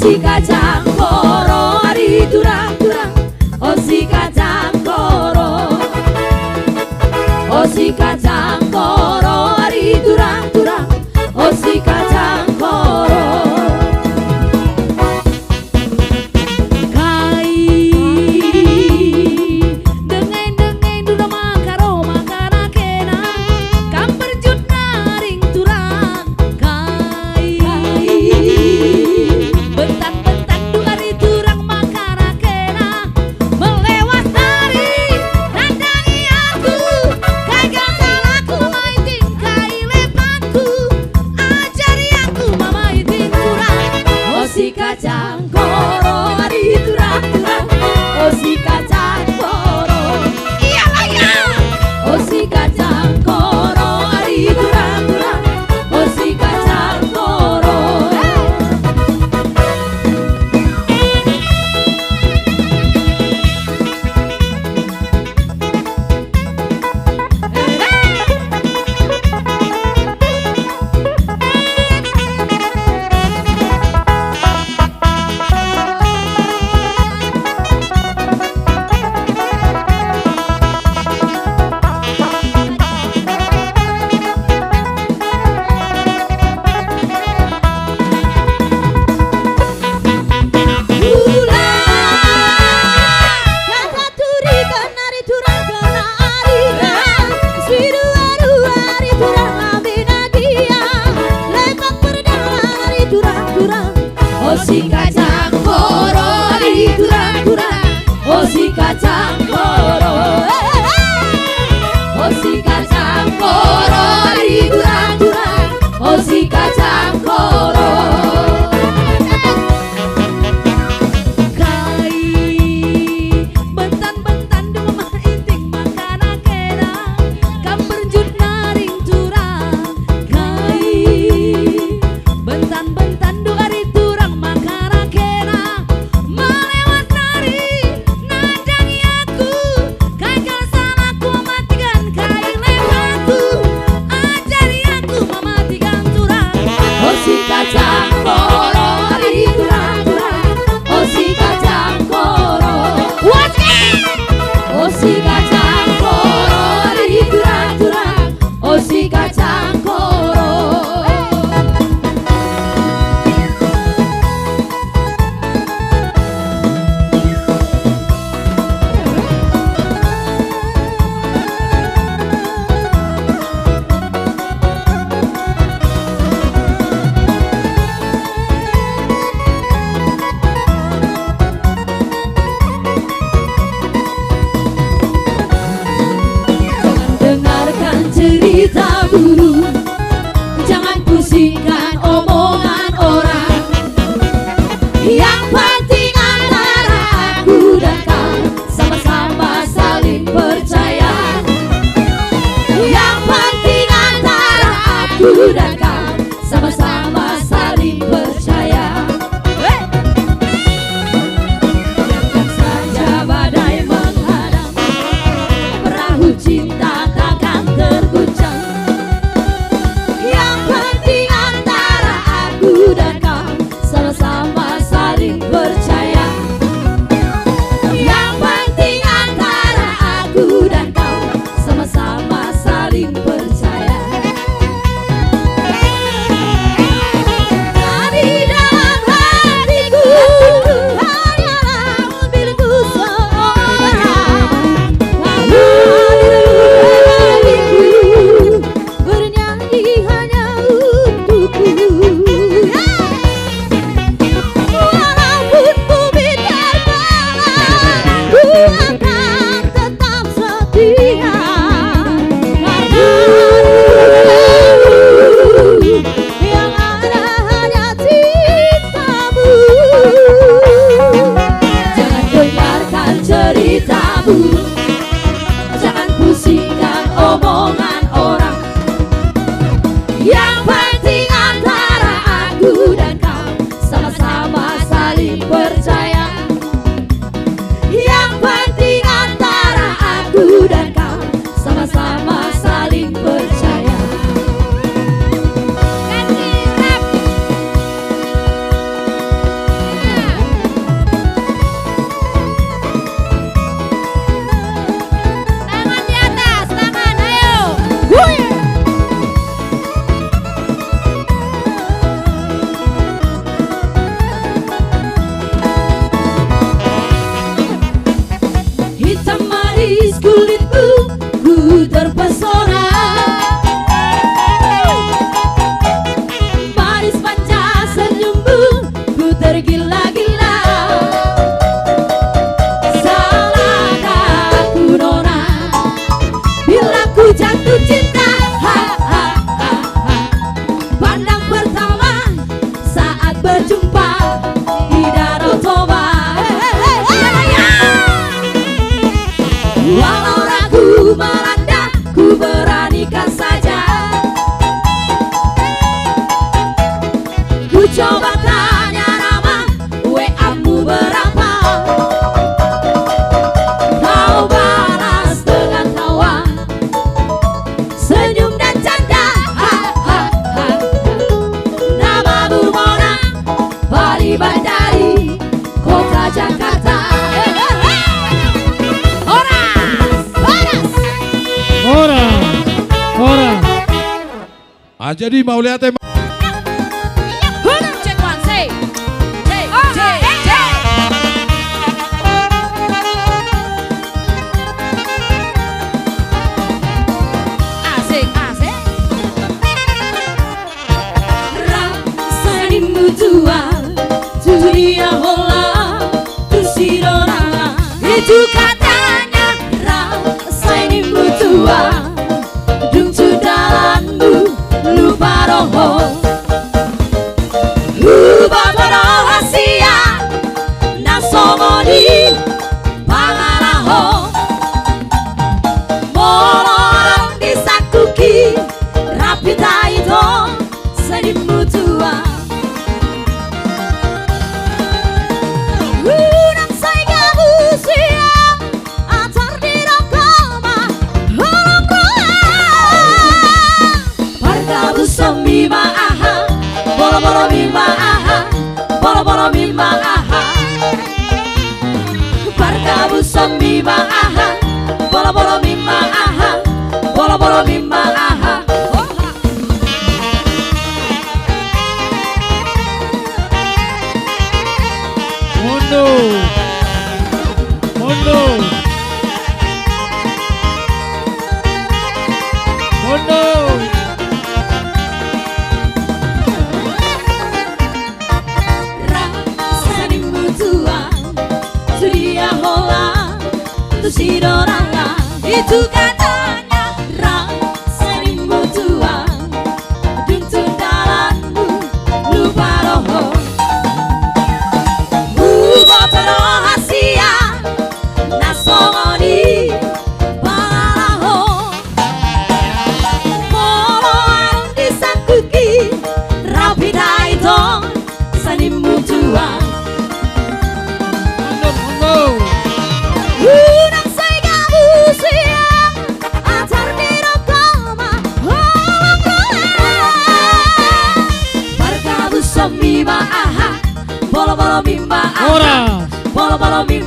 si kacang koro ari durang-durang, oh si kacang koro, oh si kacang koro ari durang-durang, oh si kacang koro. Kai dengeng-dengeng duna makaro makana kena, kam berjut naring turang. Kai bentan-bentan duari turang makana kena, melewas dari nandangi aku, kai salahku maiting kai lepatku, ajari aku mamaiting turang. Oh si kacang koro ari turang-turang, oh si kacang koro, iya iya. Oh si kacang koro ari turang-turang, oh si kacang koro. Oh si kacang koro ari durang-durang, oh si kacang koro, oh si kacang koro ari durang-durang, oh si kacang koro. Kai bentan-bentan dua maiting makana kena, kam berjut naring turang. Kai bentan-bentan dua ari turang makana kena, melewat dari nandangi aku, kai salahku matikan kai lepatku, ajari aku mematikan turang. Oh si kacang koro ari turang-turang, oh si kacang koro, oh si kacang koro ari turang-turang, oh si kacang koro. Dengarkan cerita burung, jangan pusingkan omongan orang. Yang penting antara aku dan kau sama-sama saling percaya. Yang penting antara aku dan kau sama-sama saling percaya. Biarkan saja badai menghadang, perahu cinta takkan terguncang. Yang penting antara aku dan kau sama-sama saling percaya. Yang penting antara aku dan kau sama-sama saling percaya. Dari dalam hatiku hanyalah milikku seorang. Lalu bernyanyi hanya untukku. Walaupun bumi terbelah, ku akan tetap setia. Manis kulitmu, ku terpesona. Manis manja senyummu, ku tergila-gila. Salahkah aku nona, bila ku jatuh cinta? Ha, ha, ha, ha. Pandang pertama saat berjumpa di Danau Toba. Walau ragu melanda, ku beranikan saja. Ku coba tanya nama, WA-mu berapa? Kau balas dengan tawa, senyum dan canda. Ha, ha, ha. Namamu Mona, Bali Bandari, kota Jakarta. Ora. Jadi mau lihat tema. Rasanimu tua, dunia hola, tusidorana. Itu katanya rasanimu tua, dung sudalanmu lupa roho. Baca rahasia, nasomoni pangaraho. Molorong disakuki, rapi taito, senimu tua. Udang saya kamu siang, antar di rokoma, holong roh. Parkabu somima aha, bolo-bolo mima aha, bolo-bolo mima aha. Parkabu somima aha, bolo-bolo mima aha, bolo-bolo mima aha. Mondo. Rasanimu tua, dunia hola, tusidorana. Itu katanya rasanimu tua, dung sundalanmu lupa roho. Baca rahasia, nasomoni pangaraho. Molorong disakuki, rapi taito, senimu tua. Udang saya kamu siang, antar di rokoma, holong roh. Parkabu somima aha, bolo-bolo mima aha, bolo-bolo mima.